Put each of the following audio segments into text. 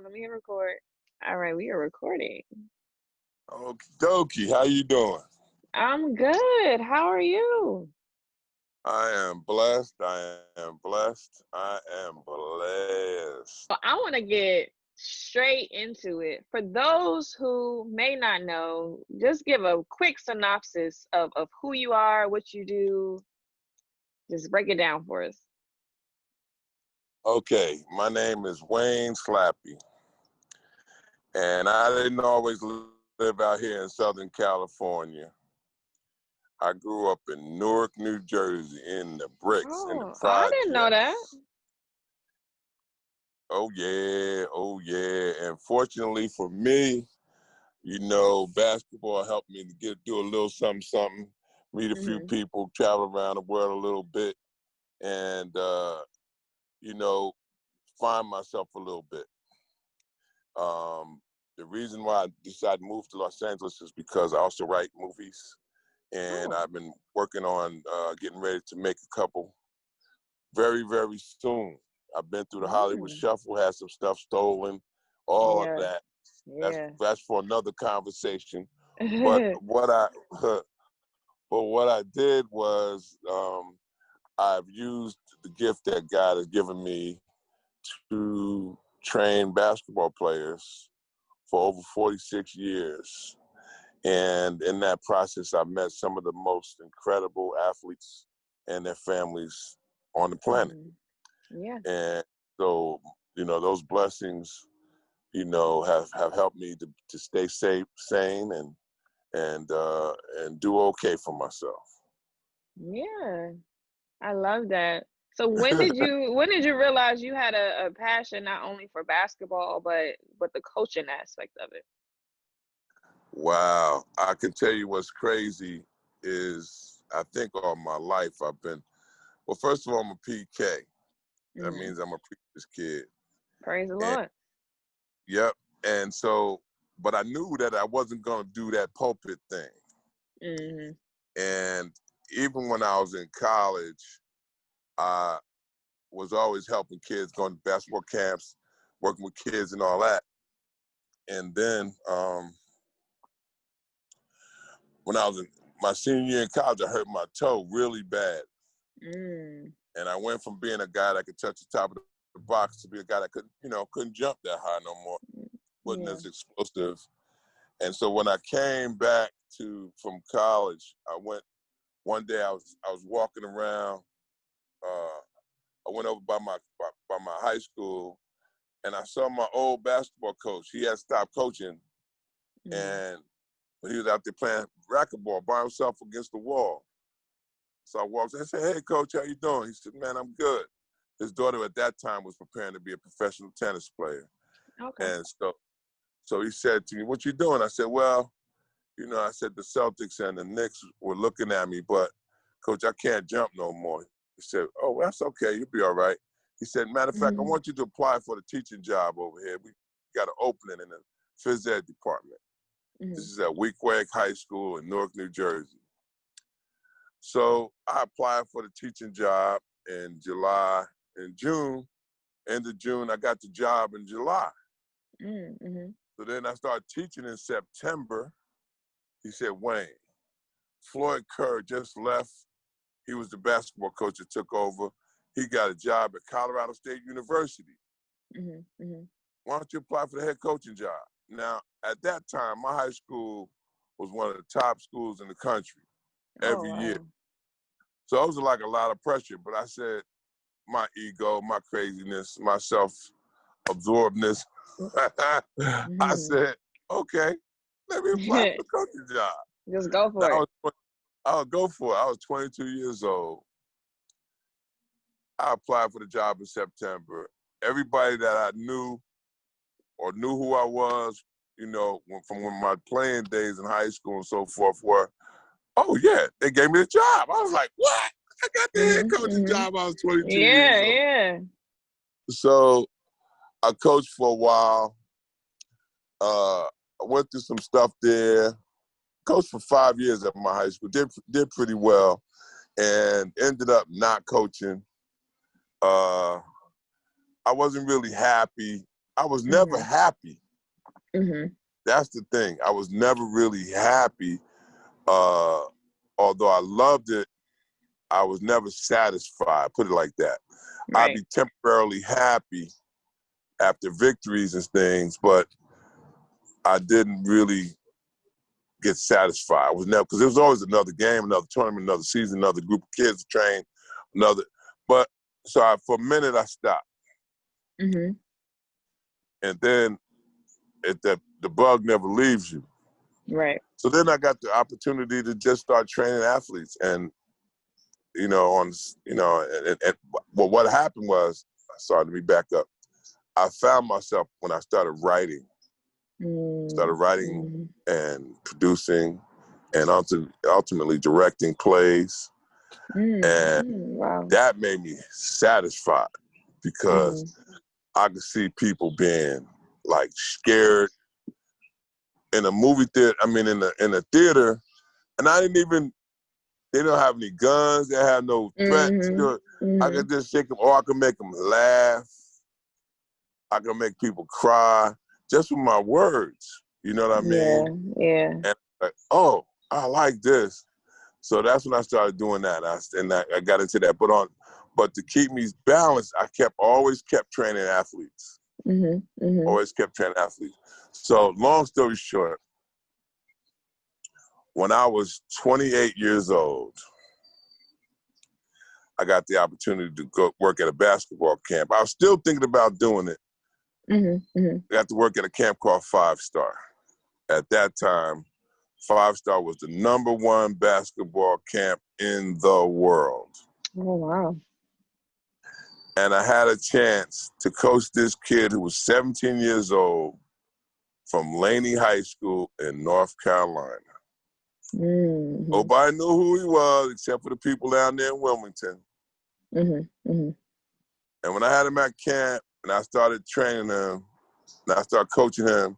on. Let me hit record. All right, we are recording. Okie dokie, how you doing? I'm good. How are you? I am blessed. I am blessed. I am blessed. Well, I want to get straight into it. For those who may not know, just give a quick synopsis of who you are, what you do. Just break it down for us. Okay, my name is Wayne Slappy, and I didn't always live out here in Southern California. I grew up in Newark, New Jersey, in the bricks, in the I didn't know that. projects. Oh yeah. And fortunately for me, basketball helped me to do a little something, meet a few people, travel around the world a little bit, and find myself a little bit. The reason why I decided to move to Los Angeles is because I also write movies, and I've been working on getting ready to make a couple very, very soon. I've been through the Hollywood Shuffle, had some stuff stolen, all of that. That's for another conversation. But what I did was I've used the gift that God has given me to train basketball players for over 46 years. And in that process, I've met some of the most incredible athletes and their families on the planet. And so, those blessings, have helped me to stay safe, sane, and do okay for myself. Yeah, I love that. So when did you realize you had a passion not only for basketball but the coaching aspect of it? Wow, I can tell you what's crazy is I think all my life well, first of all, I'm a PK. That means I'm a preacher's kid. Praise the Lord. Yep. And so, but I knew that I wasn't going to do that pulpit thing. And even when I was in college, I was always helping kids, going to basketball camps, working with kids and all that. And then when I was in my senior year in college, I hurt my toe really bad. And I went from being a guy that could touch the top of the box to be a guy that couldn't jump that high no more, wasn't as explosive. And so when I came back from college, one day I was walking around. I went over by my high school, and I saw my old basketball coach. He had stopped coaching, and he was out there playing racquetball by himself against the wall. So I walked in and said, "Hey, coach, how you doing?" He said, "Man, I'm good." His daughter at that time was preparing to be a professional tennis player. Okay. And so he said to me, "What you doing?" I said, "Well, I said the Celtics and the Knicks were looking at me, but coach, I can't jump no more." He said, "Oh, well, that's okay. You'll be all right." He said, "Matter of fact, I want you to apply for the teaching job over here. We got an opening in the phys ed department. This is at Weequahic High School in Newark, New Jersey." So I applied for the teaching job in June. End of June, I got the job in July. So then I started teaching in September. He said, "Wayne, Floyd Kerr just left. He was the basketball coach that took over. He got a job at Colorado State University. Why don't you apply for the head coaching job?" Now, at that time, my high school was one of the top schools in the country every year. So it was like a lot of pressure, but I said, my ego, my craziness, my self-absorbedness, I said, okay, let me apply for the coaching job. Just go for it. I'll go for it. I was 22 years old. I applied for the job in September. Everybody that I knew or knew who I was, from my playing days in high school and so forth were, "Oh yeah, they gave me the job." I was like, "What? I got the head coaching job." I was 22 years old. Yeah. So I coached for a while. I went through some stuff there. Coached for 5 years at my high school. Did pretty well, and ended up not coaching. I wasn't really happy. I was never happy. Mm-hmm. That's the thing. I was never really happy. Although I loved it, I was never satisfied, put it like that. I'd Right. be temporarily happy after victories and things, but I didn't really get satisfied. I was never, because there was always another game, another tournament, another season, another group of kids to train, but so for a minute I stopped. Mm-hmm. And then the bug never leaves you. Right. So then I got the opportunity to just start training athletes. And, well, what happened was, sorry, let me back up. I found myself when I started writing Mm-hmm. and producing and ultimately directing plays. And Wow. that made me satisfied because I could see people being like scared in a movie theater. I mean, in a theater, and they don't have any guns. They have no threats. I could just shake them, or I could make them laugh. I could make people cry just with my words. You know what I mean? Yeah. And like, oh, I like this. So that's when I started doing that. I got into that. But to keep me balanced, I always kept training athletes. Always kept training athletes. So long story short, when I was 28 years old, I got the opportunity to go work at a basketball camp. I was still thinking about doing it. I got to work at a camp called 5 Star. At that time, 5 Star was the #1 basketball camp in the world. Oh, wow. And I had a chance to coach this kid who was 17 years old from Laney High School in North Carolina. Nobody knew who he was except for the people down there in Wilmington. And when I had him at camp and I started training him and I started coaching him,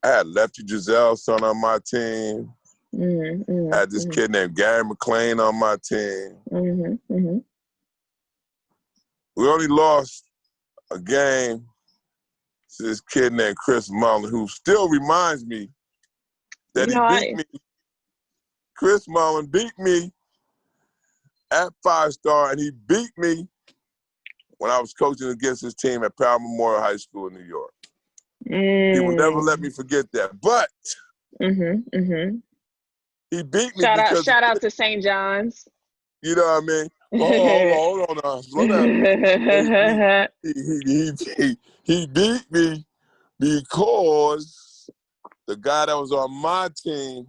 I had Lefty Drizel's son on my team. I had this kid named Gary McLean on my team. We only lost a game to this kid named Chris Mullen, who still reminds me that he beat me. Chris Mullen beat me at 5 Star, and he beat me when I was coaching against his team at Powell Memorial High School in New York. He will never let me forget that. But he beat me because shout out to St. John's. You know what I mean? Hold on now. Slow down. He beat me because the guy that was on my team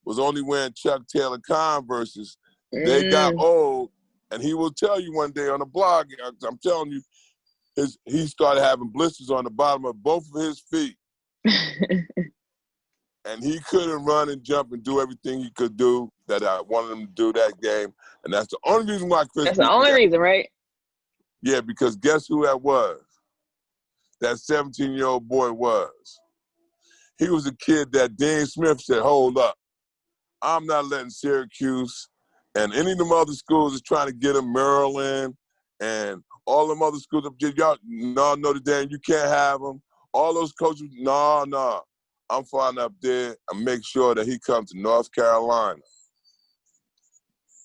was only wearing Chuck Taylor Converses. They got old, and he will tell you one day on the blog, I'm telling you, he started having blisters on the bottom of both of his feet. And he couldn't run and jump and do everything he could do that I wanted him to do that game. And that's the only reason why Chris That's the only reason, right? Yeah, because guess who that was? That 17-year-old boy was. He was a kid that Dean Smith said, hold up. I'm not letting Syracuse and any of them other schools is trying to get him, Maryland and all them other schools. Y'all, no, Notre Dame, you can't have him. All those coaches, no. I'm flying up there and make sure that he comes to North Carolina.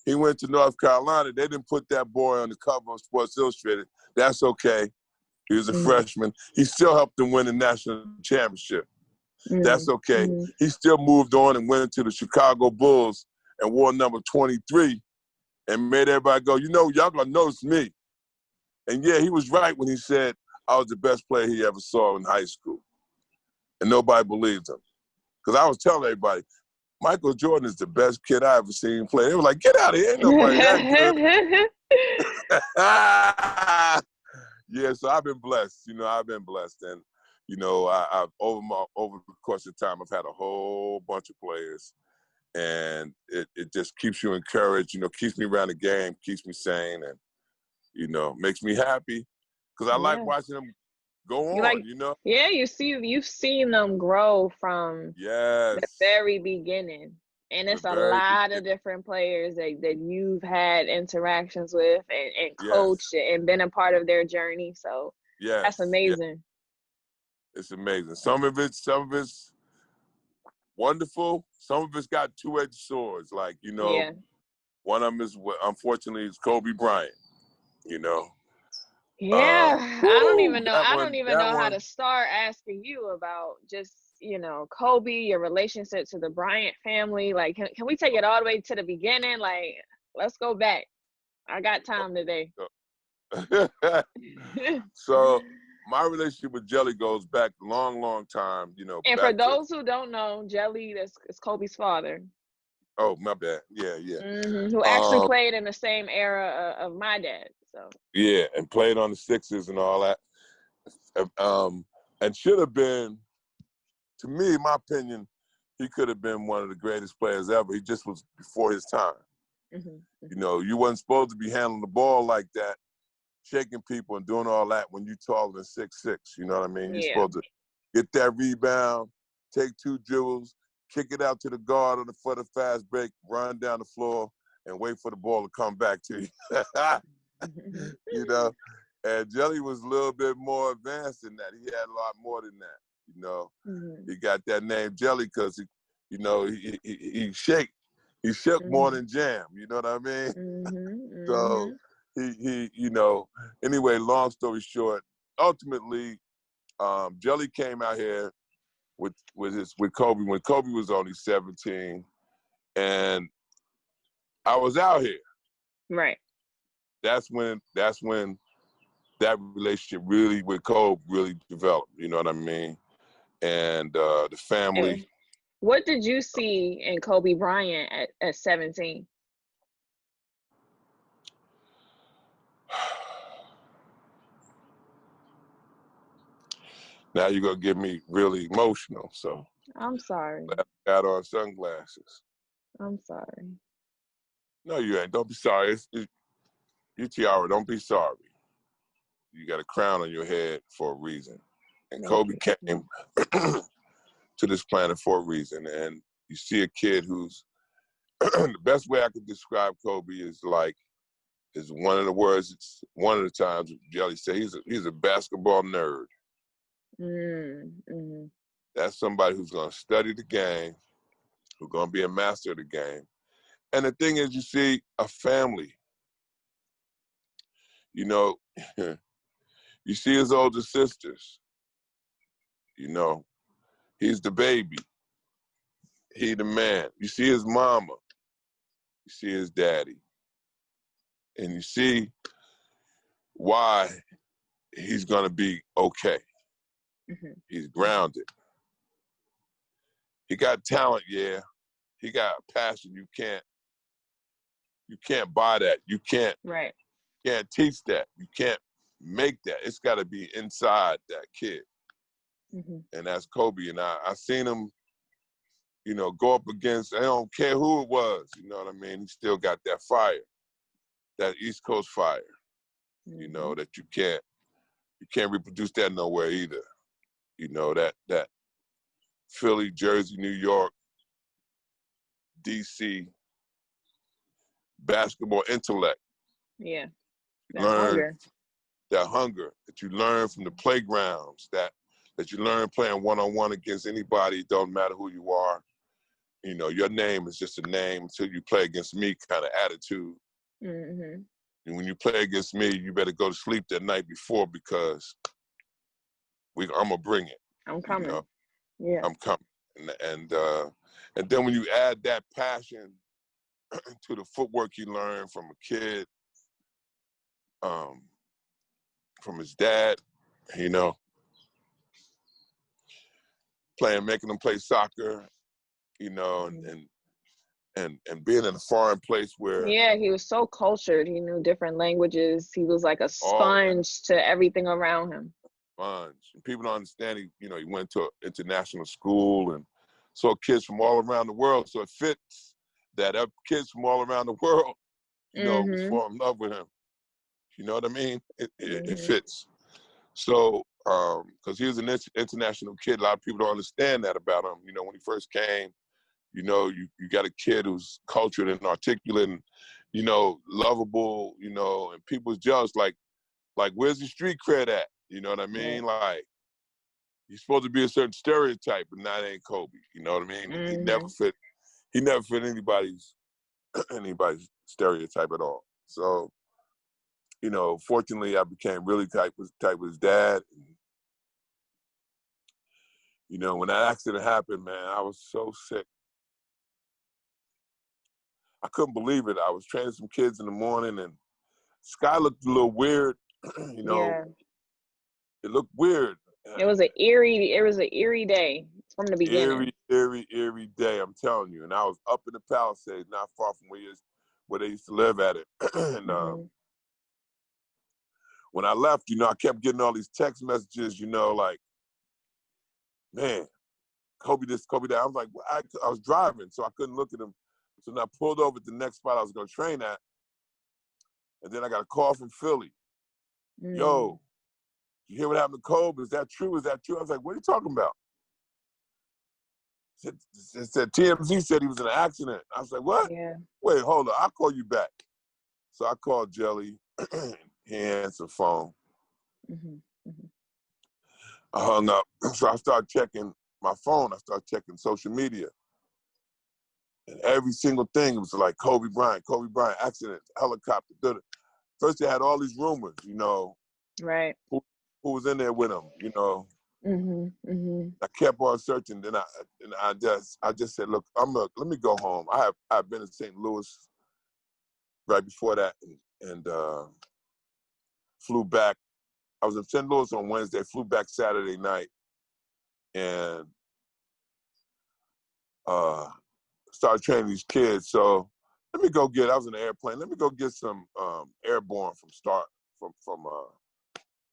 He went to North Carolina. They didn't put that boy on the cover of Sports Illustrated. That's okay. He was a freshman. He still helped them win the national championship. That's okay. He still moved on and went into the Chicago Bulls and wore number 23 and made everybody go, y'all gonna notice me. And yeah, he was right when he said I was the best player he ever saw in high school. And nobody believed him. Because I was telling everybody, Michael Jordan is the best kid I ever seen play. They were like, get out of here, ain't nobody that good. Yeah, so I've been blessed. I've been blessed. And, I've over the course of time, I've had a whole bunch of players. And it just keeps you encouraged, keeps me around the game, keeps me sane, and, makes me happy. Because I like watching them go on, Yeah, you've seen them grow from the very beginning. And it's a lot of different players that you've had interactions with and coached and been a part of their journey. So that's amazing. It's amazing. Some of it's wonderful. Some of it's got two-edged swords. Like, Yeah. one of them is, unfortunately, is Kobe Bryant. You know. Yeah, I don't Woo! even know. That I one. don't even That know how one. to start asking you about just, Kobe, your relationship to the Bryant family. Like, can we take it all the way to the beginning? Like, let's go back. I got time today. So my relationship with Jelly goes back a long, long time. And for Back to. those who don't know, Jelly is Kobe's father. Oh, my bad. Yeah, yeah. Who actually played in the same era of my dad. So Yeah, and played on the Sixers and all that. And should have been, to me, in my opinion, he could have been one of the greatest players ever. He just was before his time. You wasn't supposed to be handling the ball like that, shaking people and doing all that when you're taller than 6'6". You know what I mean? You're yeah. supposed to get that rebound, take 2 dribbles, kick it out to the guard for the fast break, run down the floor, and wait for the ball to come back to you. And Jelly was a little bit more advanced than that. He had a lot more than that. He got that name Jelly because he shake. He shook more than jam. You know what I mean? So he anyway, long story short, ultimately, Jelly came out here with Kobe when Kobe was only 17, and I was out here. Right. That's when that relationship really with Kobe really developed. You know what I mean? And the family. And what did you see in Kobe Bryant at 17? Now you're gonna get me really emotional. So I'm sorry. I got on sunglasses. I'm sorry. No, you ain't. Don't be sorry. You Tiara. Don't be sorry. You got a crown on your head for a reason. And Thank Kobe you. came to this planet for a reason. And you see a kid who's the best way I could describe Kobe is one of the words. It's one of the times Jelly said he's a basketball nerd. That's somebody who's gonna study the game, who's gonna be a master of the game. And the thing is, you see a family. You see his older sisters. He's the baby. He the man. You see his mama. You see his daddy. And you see why he's gonna be okay. He's grounded. He got talent, yeah. He got passion. You can't buy that. You can't teach that. You can't make that. It's gotta be inside that kid. And that's Kobe. And I seen him, go up against, I don't care who it was, you know what I mean? He still got that fire, that East Coast fire, that you can't reproduce that nowhere either. That Philly, Jersey, New York, DC basketball intellect. Yeah. That hunger that you learn from the playgrounds, that you learn playing one-on-one against anybody. It don't matter who you are. Your name is just a name until you play against me kind of attitude. And when you play against me, you better go to sleep that night before because I'm gonna bring it. I'm coming. Yeah. I'm coming. And then when you add that passion to the footwork you learn from a kid, from his dad, making him play soccer, and being in a foreign place where he was so cultured. He knew different languages. He was like a sponge to everything around him. Sponge. People don't understand. He went to international school and saw kids from all around the world. So it fits that kids from all around the world, fall in love with him. You know what I mean? It fits. So, because he was an international kid, a lot of people don't understand that about him. When he first came, you got a kid who's cultured and articulate and, lovable, and people's jealous, like, where's the street cred at? You know what I mean? Like, he's supposed to be a certain stereotype, but that ain't Kobe. You know what I mean? He never fit. He never fit anybody's stereotype at all. So, you know, fortunately, I became really tight with his dad. You know, when that accident happened, man, I was so sick. I couldn't believe it. I was training some kids in the morning, and sky looked a little weird. You know, Yeah. it looked weird. It was an eerie day from the beginning. Eerie day, I'm telling you. And I was up in the Palisades, not far from where they used to live at it. And when I left, you know, I kept getting all these text messages, you know, like, man, Kobe this, Kobe that. I was like, well, I was driving, so I couldn't look at him. So then I pulled over at the next spot I was going to train at. And then I got a call from Philly. Yo, you hear what happened to Kobe? Is that true? Is that true? I was like, what are you talking about? It said TMZ said he was in an accident. I was like, what? Yeah. Wait, hold on. I'll call you back. So I called Jelly. He answered the phone. I hung up. So I started checking my phone. I started checking social media. And every single thing was like Kobe Bryant, accident, helicopter. First they had all these rumors, you know. Right. Who was in there with him, you know. I kept on searching. Then I just said, look, let me go home. I've been in St. Louis right before that and flew back. I was in St. Louis on Wednesday, flew back Saturday night, and started training these kids. So let me go I was in the airplane. Let me go get some airborne from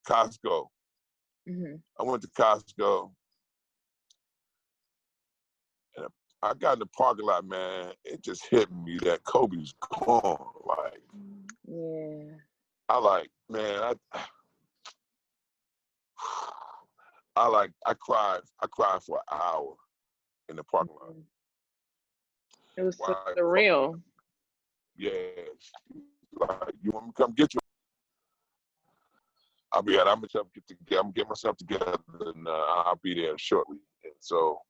Costco. I went to Costco, and I got in the parking lot, man. It just hit me that Kobe's gone. Like, yeah. I cried for an hour in the parking lot. It was surreal. Yeah. Like, you want me to come get you? I'm get myself together, and I'll be there shortly. And so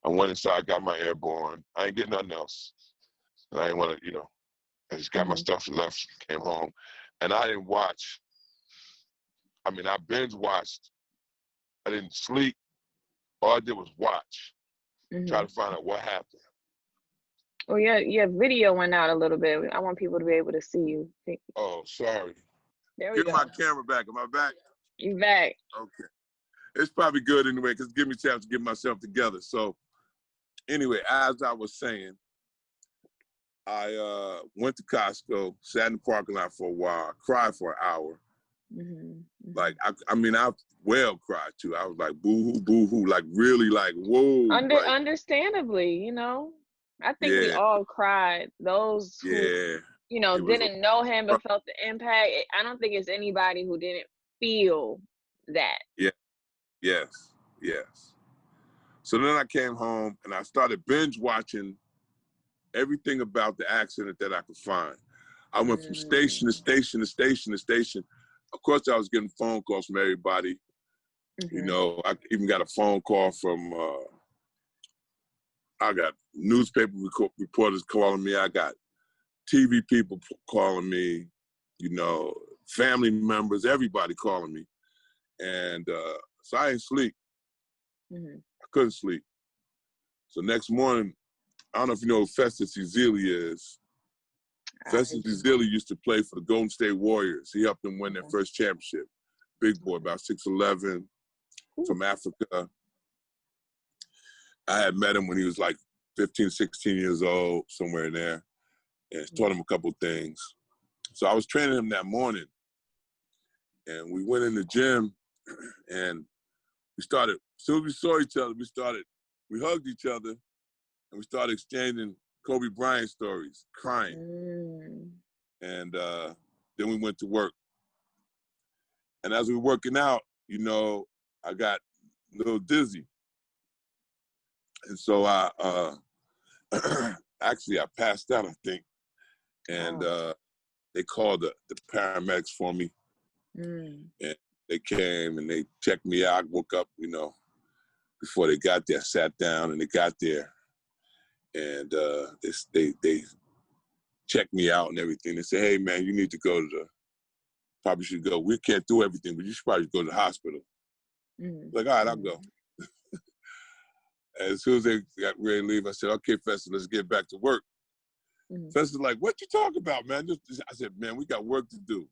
I went inside, got my airborne. I ain't getting nothing else. And I didn't want to, you know, I just got my stuff and left, came home. And I didn't watch. I mean, I binge watched. I didn't sleep. All I did was watch, try to find out what happened. Oh, yeah, your video went out a little bit. I want people to be able to see you. Oh, sorry. There we go. Give my camera back. Am I back? You back. Okay. It's probably good anyway, because give me a chance to get myself together. So anyway, as I was saying, I went to Costco, sat in the parking lot for a while, cried for an hour. Like, I mean, I well cried too. I was like, boo-hoo, like really like, whoa. Understandably, you know. I think we all cried. Those who, you know, didn't know him but felt the impact. I don't think it's anybody who didn't feel that. Yeah, yes. So then I came home and I started binge watching everything about the accident that I could find. I went from station to station to station to station. Of course, I was getting phone calls from everybody. You know, I even got a phone call from, I got newspaper reporters calling me. I got TV people calling me, you know, family members, everybody calling me. And so I didn't sleep. I couldn't sleep. So next morning, I don't know if you know who Festus Ezeli is. Festus Ezeli used to play for the Golden State Warriors. He helped them win their first championship. Big boy, about 6'11", from Africa. I had met him when he was like 15, 16 years old, somewhere in there, and taught him a couple things. So I was training him that morning, and we went in the gym, and we started, as soon as we saw each other, we hugged each other, and we started exchanging Kobe Bryant stories, crying. And then we went to work. And as we were working out, you know, I got a little dizzy. And so actually I passed out, I think. And they called the paramedics for me. And they came and they checked me out. I woke up, you know, before they got there, sat down, and they got there, and they checked me out and everything. They said, "Hey, man, you need to go to the. Probably should go. We can't do everything, but you should probably go to the hospital." Like, all right, I'll go. And as soon as they got ready to leave, I said, "Okay, Fester, let's get back to work." Fester's like, "What you talking about, man?" I said, "Man, we got work to do."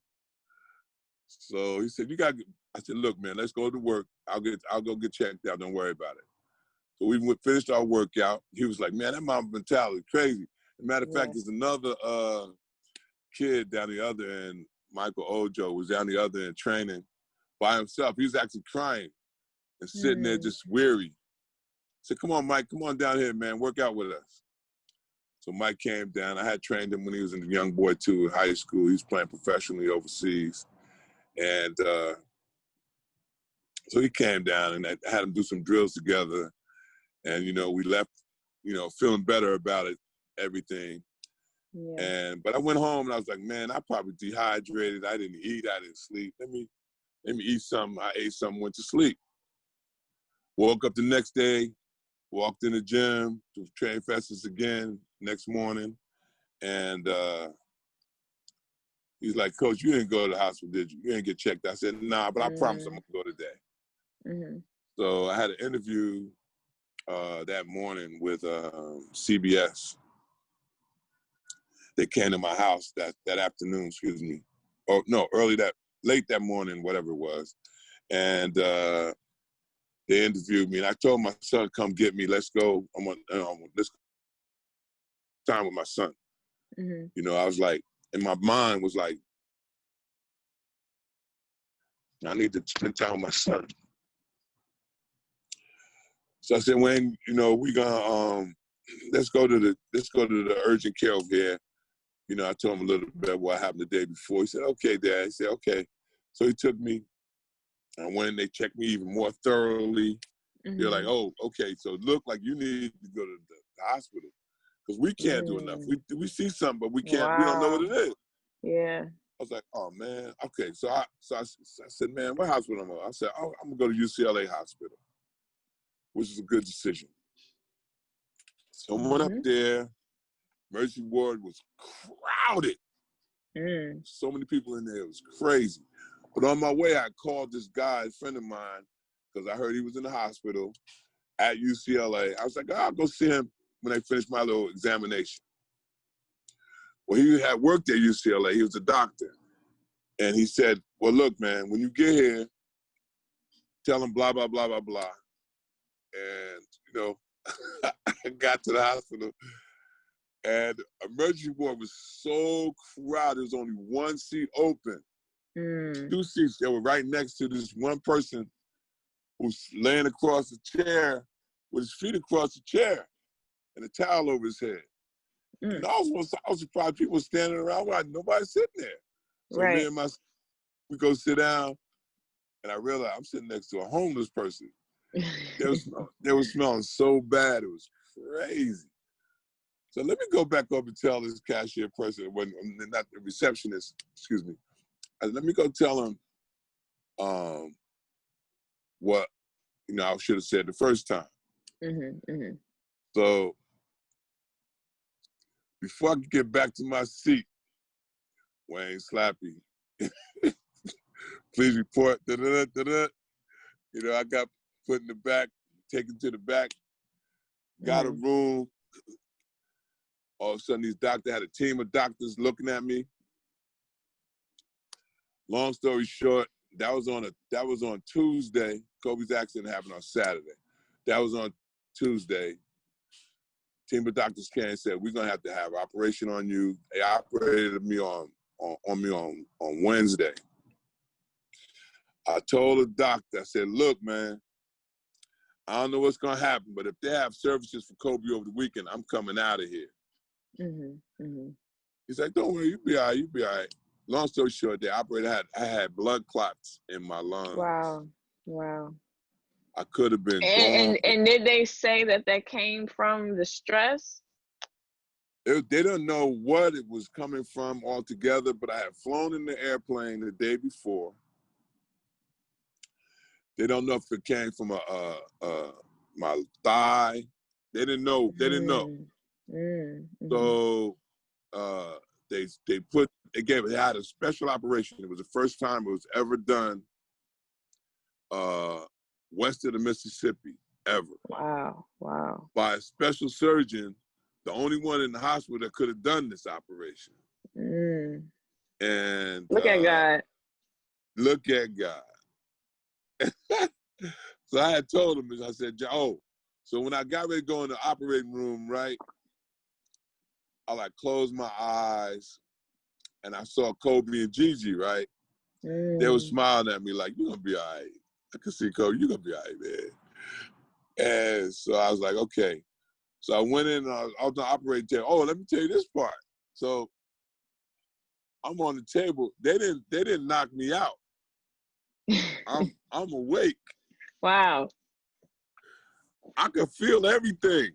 So he said, "You got." I said, "Look, man, let's go to work. I'll go get checked out. Don't worry about it." So we finished our workout. He was like, "Man, that mom mentality crazy." As a matter of fact, there's another kid down the other end, Michael Ojo, was down the other end training by himself. He was actually crying and sitting there just weary. I said, "Come on, Mike, come on down here, man, work out with us." So Mike came down. I had trained him when he was a young boy too in high school. He was playing professionally overseas. And so he came down and I had him do some drills together. And, you know, we left, you know, feeling better about it, everything. But I went home and I was like, man, I probably dehydrated. I didn't eat. I didn't sleep. Let me eat something. I ate something, went to sleep. Woke up the next day, walked in the gym to train Festus again next morning. And he's like, "Coach, you didn't go to the hospital, did you? You didn't get checked." I said, "Nah, but I promise I'm going to go today." So I had an interview that morning with CBS. They came to my house that afternoon, excuse me. Or no, late that morning, whatever it was. And they interviewed me. And I told my son, "Come get me. Let's go. Let's time with my son." You know, I was like, in my mind was like, I need to spend time with my son. So I said, "When, you know, we gonna let's go to the urgent care over here." You know, I told him a little bit what happened the day before. He said, "Okay, Dad." He said, "Okay." So he took me. I went and they checked me even more thoroughly. They're like, "Oh, okay, so it looked like you need to go to the hospital because we can't do enough. We see something, but we can't. We don't know what it is." Yeah. I was like, "Oh man, okay." So I said, "Man, what hospital am I?" I said, "Oh, I'm gonna go to UCLA hospital," which is a good decision. So I went up there. Emergency ward was crowded. So many people in there. It was crazy. But on my way, I called this guy, a friend of mine, because I heard he was in the hospital at UCLA. I was like, I'll go see him when I finish my little examination. Well, he had worked at UCLA. He was a doctor. And he said, "Well, look, man, when you get here, tell him blah, blah, blah, blah, blah." And, you know, I got to the hospital. And emergency ward was so crowded. There was only one seat open. 2 seats that were right next to this one person who's laying across the chair with his feet across the chair and a towel over his head. And I was surprised people were standing around while nobody's sitting there. So me and we go sit down, and I realized I'm sitting next to a homeless person. They were smelling so bad, it was crazy. So let me go back up and tell this cashier person, not the receptionist, excuse me. Let me go tell him what, you know, I should have said the first time. So before I could get back to my seat, Wayne Slappy, please report, da-da-da-da-da. You know, I got put in the back, taken to the back, got a room. All of a sudden, these doctors had a team of doctors looking at me. Long story short, that was on Tuesday. Kobe's accident happened on Saturday. That was on Tuesday. Team of doctors came and said, "We're gonna have to have an operation on you." They operated me on Wednesday. I told the doctor, I said, "Look, man, I don't know what's gonna happen, but if they have services for Kobe over the weekend, I'm coming out of here." He's like, "Don't worry, you'll be all right, you'll be all right." Long story short, the operator I had blood clots in my lungs. Wow. I could have been gone. And did they say that came from the stress? They didn't know what it was coming from altogether, but I had flown in the airplane the day before. They don't know if it came from my thigh. They didn't know. They didn't know. So they had a special operation. It was the first time it was ever done west of the Mississippi ever. Wow. By a special surgeon, the only one in the hospital that could have done this operation. And look at God. Look at God. So I had told him, I said, oh, so when I got ready to go in the operating room, right, I like closed my eyes and I saw Kobe and Gigi, right? They were smiling at me like, you're going to be all right. I could see Kobe, you're going to be all right, man. And so I was like, okay. So I went in and I was on the operating table. Oh, let me tell you this part. So I'm on the table. They didn't knock me out. I'm awake. Wow. I could feel everything.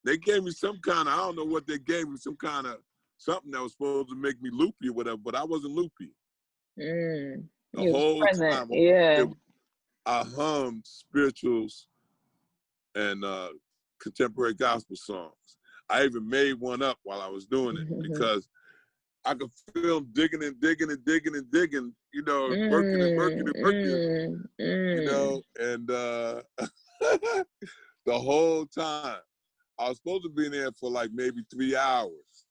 They gave me some kind of, I don't know what they gave me, some kind of something that was supposed to make me loopy or whatever, but I wasn't loopy. The whole time, I hummed spirituals and contemporary gospel songs. I even made one up while I was doing it because I could feel them digging and digging and digging and digging, you know, working and working and working, you know, and the whole time. I was supposed to be in there for like maybe 3 hours,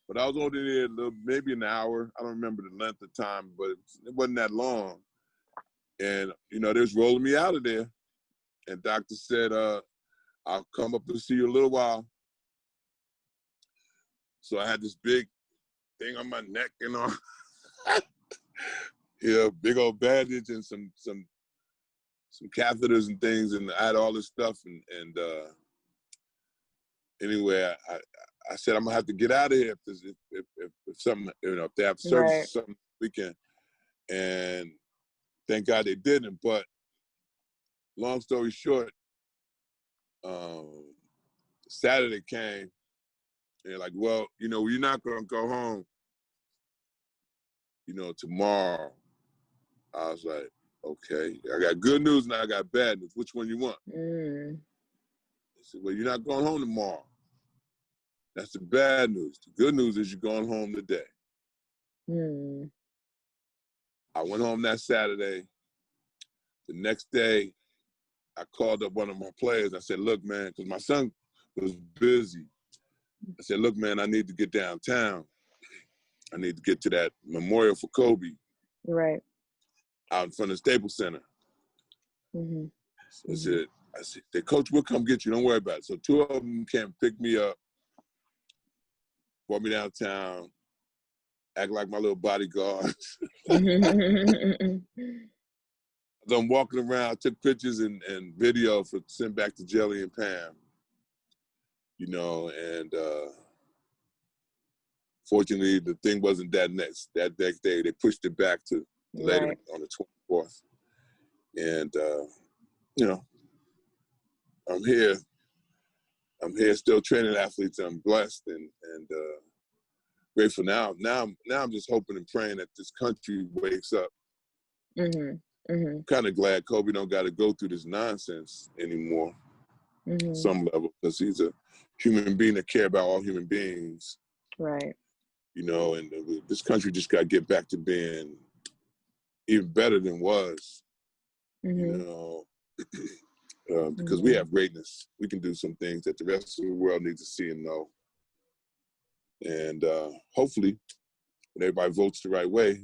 but I was only there maybe an hour. I don't remember the length of time, but it wasn't that long. And, you know, they was rolling me out of there. And doctor said, I'll come up and see you in a little while. So I had this big thing on my neck and all. Yeah, big old bandage and some catheters and things, and I had all this stuff. And anyway, I said I'm gonna have to get out of here if something, you know, if they have service or something weekend. And thank God they didn't. But long story short, Saturday came, and they're like, well, you know, you're not gonna go home, you know, tomorrow. I was like, okay, I got good news and I got bad news. Which one you want? They said, well, you're not going home tomorrow. That's the bad news. The good news is you're going home today. I went home that Saturday. The next day, I called up one of my players. I said, look, man, because my son was busy. I said, look, man, I need to get downtown. I need to get to that memorial for Kobe. Right. Out in front of the Staples Center. So I said, Coach, we'll come get you. Don't worry about it. So 2 of them came pick me up, brought me downtown, act like my little bodyguard. I'm walking around, I took pictures and video for sent back to Jelly and Pam, you know, and fortunately the thing wasn't that next day. They pushed it back to later on the 24th. And, you know, I'm here still training athletes. I'm blessed and grateful now. Now I'm just hoping and praying that this country wakes up. I'm kind of glad Kobe don't got to go through this nonsense anymore, some level, because he's a human being that care about all human beings. Right. You know, and this country just got to get back to being even better than was. You know, because we have greatness. We can do some things that the rest of the world needs to see and know. And hopefully, when everybody votes the right way,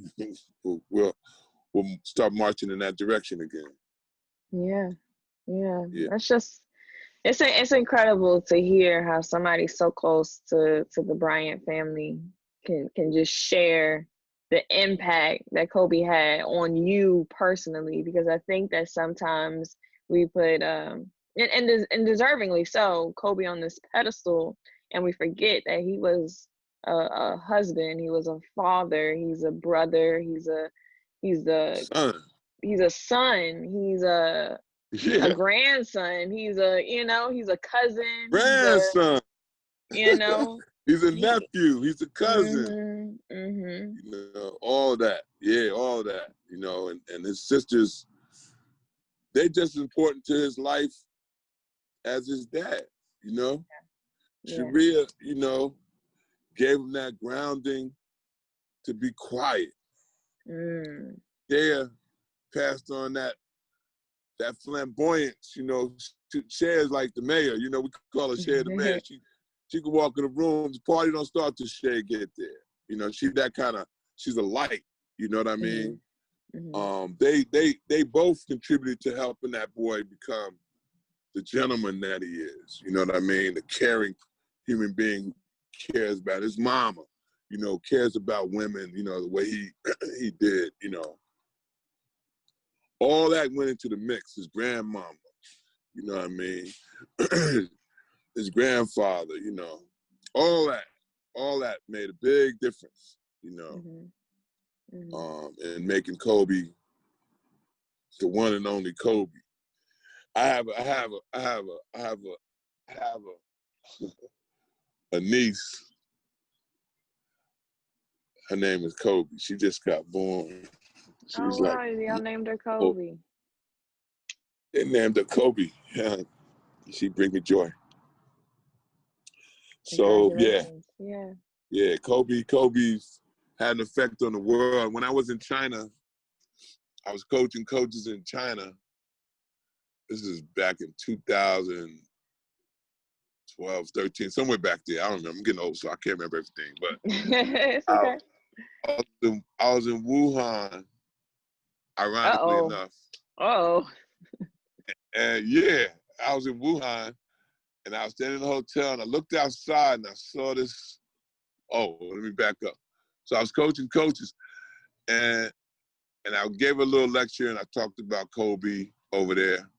we'll start marching in that direction again. Yeah. That's just, it's incredible to hear how somebody so close to the Bryant family can just share the impact that Kobe had on you personally, because I think that sometimes we put and deservingly so, Kobe on this pedestal, and we forget that he was a husband, he was a father, he's a brother, he's a son, he's a grandson, he's a cousin, grandson, he's a nephew, he's a cousin, you you know, all that, all that, you know, and his sisters, they just as important to his life as his dad, you know. Yeah. Sharia, you know, gave him that grounding to be quiet. Shea passed on that flamboyance, you know. Shea is like the mayor, you know, we call her Shea the mayor. She could walk in the room, the party don't start till Shea get there. You know, she's a light, you know what I mean? They both contributed to helping that boy become the gentleman that he is, you know what I mean? The caring human being cares about his mama, you know, cares about women, you know, the way he did, you know. All that went into the mix. His grandmama, you know what I mean? His grandfather, you know, all that made a big difference, you know, in making Kobe the one and only Kobe. I have a niece. Her name is Kobe. She just got born. She's wow, like, y'all named her Kobe. They named her Kobe. She brings me joy. So yeah, Kobe's had an effect on the world. When I was in China, I was coaching coaches in China. This is back in 2012, 13, somewhere back there. I don't remember. I'm getting old, so I can't remember everything. But it's okay. I was in Wuhan, ironically enough. And yeah, I was in Wuhan, and I was standing in the hotel, and I looked outside, and I saw this. Oh, let me back up. So I was coaching coaches, and I gave a little lecture, and I talked about Kobe over there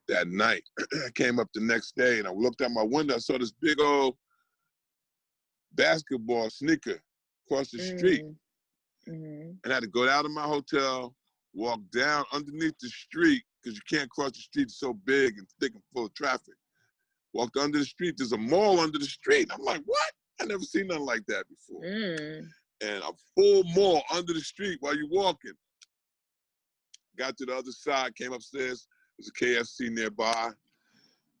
that night. I came up the next day, and I looked out my window. I saw this big old basketball sneaker across the street. And I had to go out of my hotel, walk down underneath the street, because you can't cross the street, it's so big and thick and full of traffic. Walked under the street, there's a mall under the street. I'm like, what? I never seen nothing like that before. And a full mall under the street while you're walking. Got to the other side, came upstairs, there's a KFC nearby.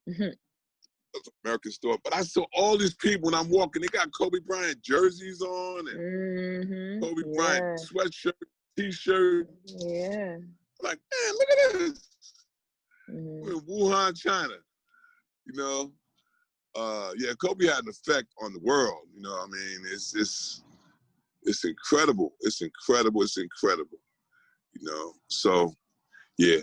There's an American store. But I saw all these people when I'm walking, they got Kobe Bryant jerseys on and Kobe Bryant sweatshirt, t-shirt. Yeah. I'm like, man, look at this. We're in Wuhan, China. You know? Yeah, Kobe had an effect on the world. You know what I mean? It's incredible. It's incredible. It's incredible. You know? So, yeah.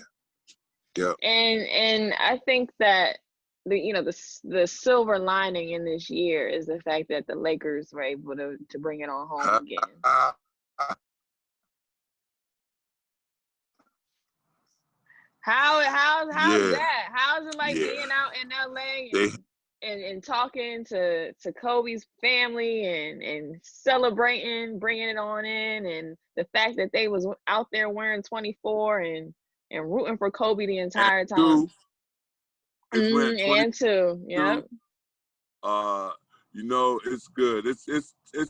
Yeah. And I think that the silver lining in this year is the fact that the Lakers were able to bring it on home again. How's that? How's it like being out in LA and talking to Kobe's family and celebrating, bringing it on in, and the fact that they was out there wearing 24 and rooting for Kobe the entire time. And two, yeah. You know, it's good. It's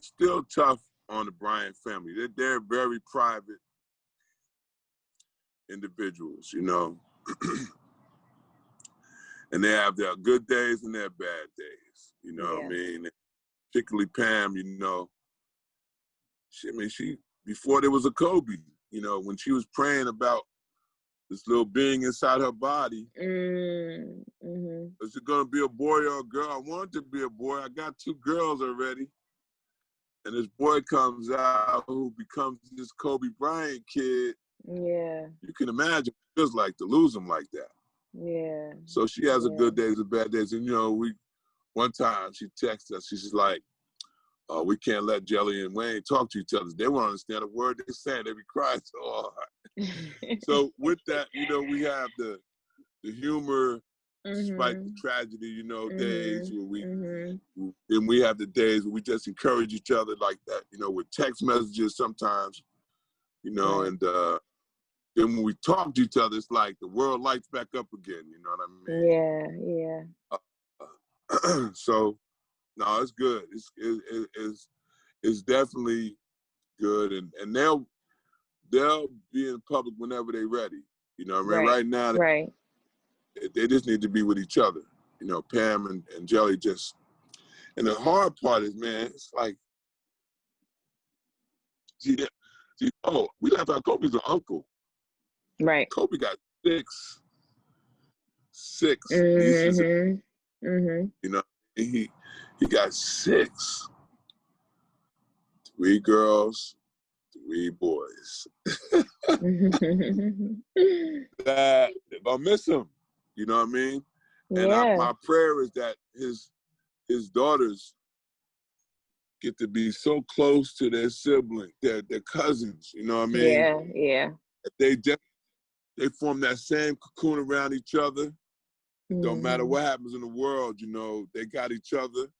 still tough on the Bryant family. They're very private individuals, you know. And they have their good days and their bad days, you know what I mean? Particularly Pam, you know, she before there was a Kobe, you know, when she was praying about this little being inside her body, is it gonna be a boy or a girl? I want it to be a boy. I got 2 girls already. And this boy comes out who becomes this Kobe Bryant kid. Yeah. You can imagine what it feels like to lose him like that. Yeah. So she has a good days and bad days. And, you know, one time she texted us, she's like, we can't let Jelly and Wayne talk to each other. They won't understand a word they're saying. They be crying so hard. So with that, you know, we have the humor, despite the tragedy, you know, days where we have the days where we just encourage each other like that, you know, with text messages sometimes, you know, and then when we talk to each other, it's like the world lights back up again, you know what I mean? Yeah. So, no, it's good. It's definitely good, and they'll be in public whenever they're ready. You know what I mean? Right. Right now, Right. they just need to be with each other. You know, Pam and Jelly just. And the hard part is, man, it's like, see, we left out Kobe's an uncle. Right. Kobe got six nieces. Mm-hmm. Mm-hmm. You know, he got six, 3 girls, 3 boys. That I miss him. You know what I mean? And Yeah. my prayer is that his daughters get to be so close to their siblings, their cousins. You know what I mean? Yeah. Yeah. They form that same cocoon around each other. Don't matter Mm-hmm. what happens in the world, you know, they got each other.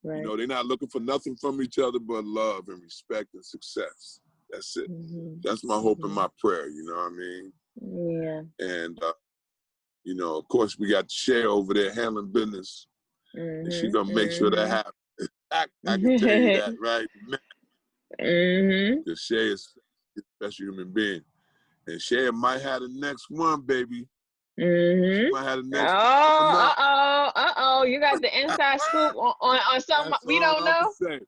Right. You know, they're not looking for nothing from each other but love and respect and success. That's it. Mm-hmm. That's my hope and my prayer, you know what I mean? Yeah. And, you know, of course, we got Shea over there handling business. And she's going to make sure that happens. I can tell you that right now. Mm-hmm. Because Shea is a special human being. And Shea might have the next one, baby. Mm-hmm. She might have the next Oh, you got the inside scoop on something That's we all don't I'm know? gonna say.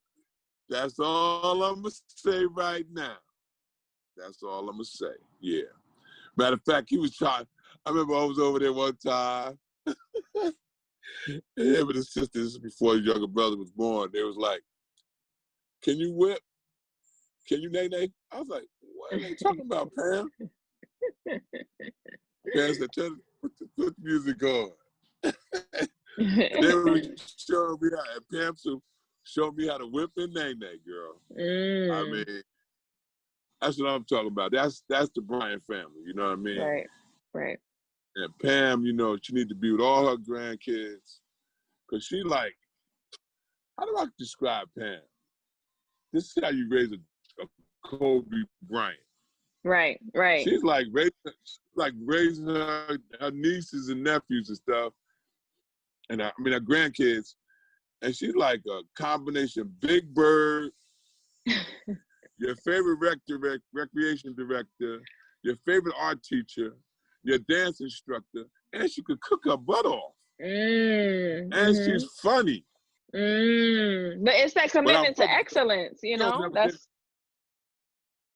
That's all I'm gonna say right now. That's all I'm gonna say. Yeah. Matter of fact, he was trying. I remember I was over there one time. And him and his sisters, before his younger brother was born, they was like, "Can you whip? Can you nay-nay?" I was like, "What are they talking about, Pam?" Pam said, put the music on." And they were showing me how, and Pam showed me how to whip and nay-nay, girl. I mean, that's what I'm talking about. That's the Bryant family, you know what I mean? Right, right. And Pam, you know, she need to be with all her grandkids. Because she like, how do I describe Pam? This is how you raise a Kobe Bryant. Right, right. She's like raising her nieces and nephews and stuff. And I mean, her grandkids. And she's like a combination Big Bird, your favorite recreation director, your favorite art teacher, your dance instructor, and she could cook her butt off. And she's funny. But it's that commitment to excellence, you know? That's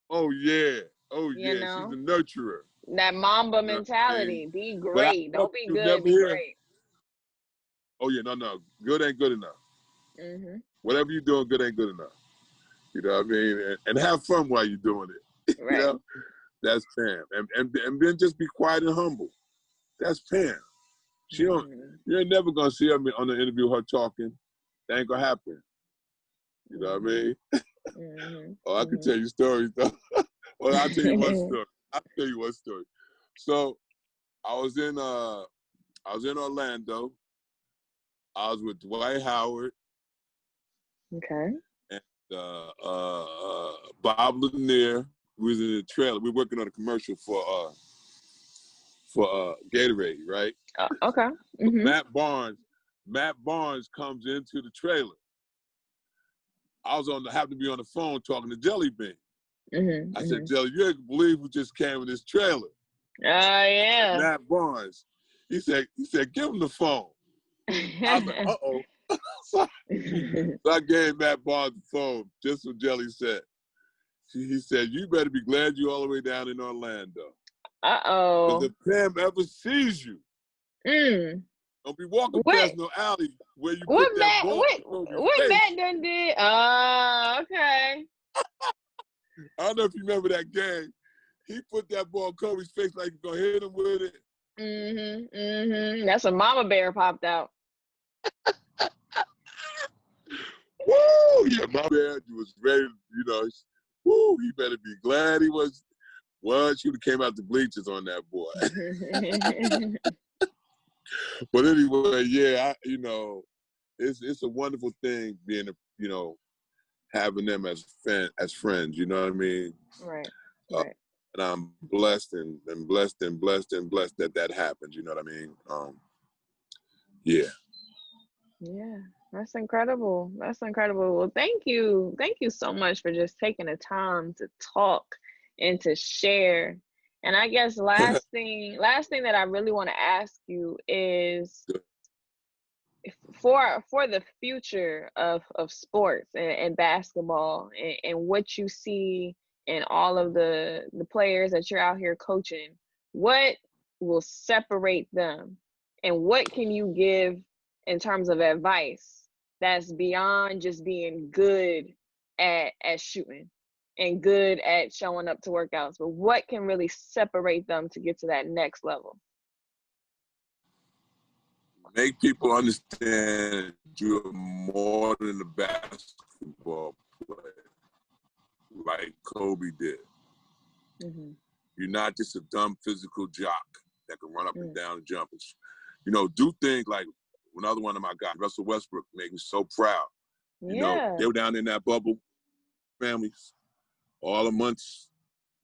oh yeah. you She's know, a nurturer. that Mamba You know what I mean? mentality. Be But I great. hope Don't be you'll good, never be hear. great. Oh yeah, no. Good ain't good enough. Whatever you're doing, good ain't good enough. You know what I mean? And have fun while you're doing it. Right. You know? That's Pam. And then just be quiet and humble. That's Pam. She don't. You're never gonna see her on the interview her talking. That ain't gonna happen. You know what I mean? Oh, I can tell you stories though. Well, I'll tell you one story. So I was in Orlando. I was with Dwight Howard. Okay. And Bob Lanier. We was in the trailer. We were working on a commercial for Gatorade, right? Okay. Matt Barnes comes into the trailer. I happened to be on the phone talking to Jelly Bean. I said, Jelly, you ain't believe who just came in this trailer. Yeah. Matt Barnes. He said, give him the phone. I was like, uh-oh. So I gave Matt Barnes the phone, just what Jelly said. He said, you better be glad you're all the way down in Orlando. Uh-oh. Because if Pam ever sees you, don't be walking past no alley where you put that ball on your What face. Matt done did? Okay. I don't know if you remember that game. He put that ball on Kobe's face like he's going to hit him with it. That's a mama bear popped out. Woo! Yeah, my bear was ready, you know. Woo! He better be glad he was. Well, she would have came out the bleachers on that boy. But anyway, yeah, it's a wonderful thing being having them as friends. You know what I mean? Right. And I'm blessed and blessed that happens. You know what I mean? Yeah. Yeah, that's incredible. That's incredible. Well, thank you so much for just taking the time to talk and to share. And I guess last thing that I really want to ask you is for the future of sports and basketball and what you see in all of the players that you're out here coaching, what will separate them, and what can you give in terms of advice that's beyond just being good at shooting and good at showing up to workouts, but what can really separate them to get to that next level? Make people understand you're more than a basketball player, like Kobe did. Mm-hmm. You're not just a dumb physical jock that can run up and down and jump. You know, do things like another one of my guys, Russell Westbrook, made me so proud. You know, they were down in that bubble, families, all the months,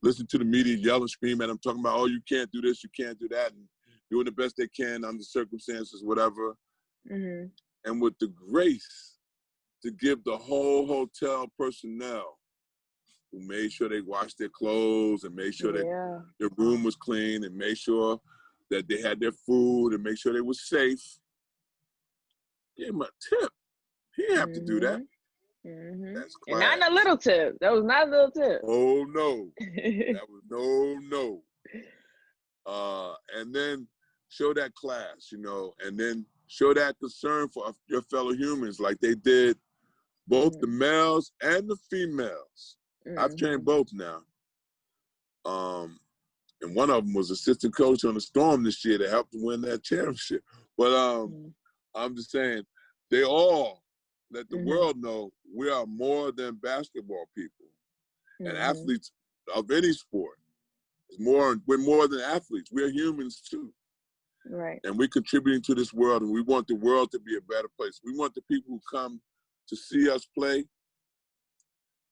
listen to the media yell and scream at them, talking about, oh, you can't do this, you can't do that, and doing the best they can under circumstances, whatever. Mm-hmm. And with the grace to give the whole hotel personnel, who made sure they washed their clothes and made sure that their room was clean and made sure that they had their food and make sure they were safe. Gave him a tip. He didn't have to do that. Mm-hmm. That's class. And not a little tip. That was not a little tip. Oh, no. That was no. And then show that class, you know, and then show that concern for your fellow humans like they did both the males and the females. I've trained both now. And one of them was assistant coach on the Storm this year to help win that championship. But I'm just saying, they all let the world know we are more than basketball people. And athletes of any sport. We're more than athletes. We're humans too. Right. And we're contributing to this world, and we want the world to be a better place. We want the people who come to see us play,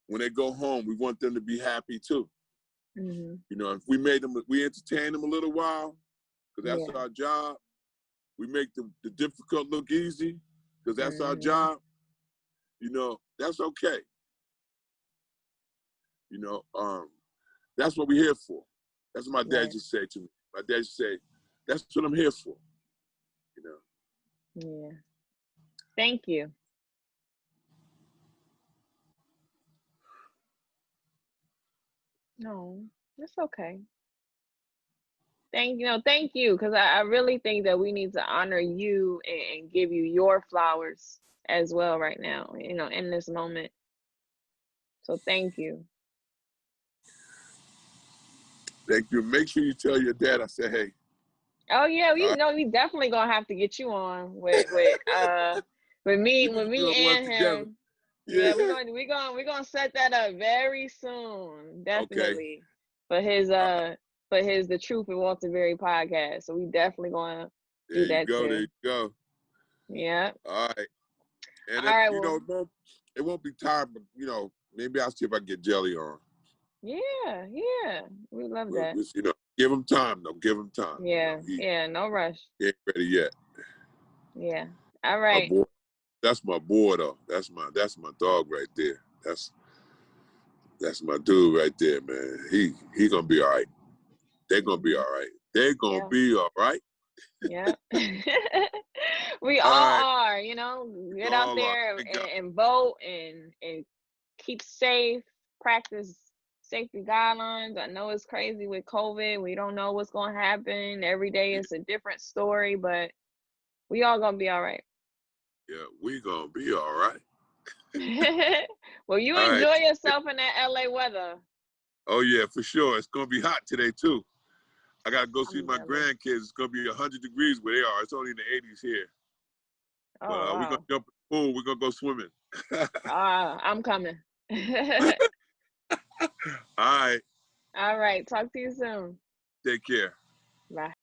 when they go home, we want them to be happy too. You know, if we entertain them a little while, because that's our job. We make the difficult look easy, because that's our job. You know, that's okay. You know, that's what we're here for. That's what my dad just said to me. My dad just said, that's what I'm here for. You know. Yeah. Thank you. No, that's okay. Thank you, because I really think that we need to honor you and give you your flowers as well right now, you know, in this moment. So thank you. Thank you. Make sure you tell your dad I said, hey. Oh yeah, you know we definitely gonna have to get you on with me and him. Yeah, we're gonna set that up very soon, definitely. Okay. For his The Truth in Walter Berry podcast. So we definitely gonna do that too. There you go. Yeah. All right. And all right, you know, it won't be time, but you know, maybe I'll see if I can get Jelly on. Yeah. We love that. You know, give him time though. Give him time. Yeah. You know, no rush. He ain't ready yet. Yeah. All right. That's my boy though. That's my dog right there. That's my dude right there, man. He gonna be all right. They're gonna be all right. They're gonna be all right. Yeah. We all are, you know, get out there and vote and keep safe, practice safety guidelines. I know it's crazy with COVID. We don't know what's going to happen. Every day is a different story, but we all going to be all right. Yeah, we going to be all right. Well, you enjoy yourself in that LA weather. Oh, yeah, for sure. It's going to be hot today, too. I got to go see my grandkids. It's going to be 100 degrees where they are. It's only in the 80s here. Oh, wow. We're going to jump in the pool. We're going to go swimming. I'm coming. All right. All right. Talk to you soon. Take care. Bye.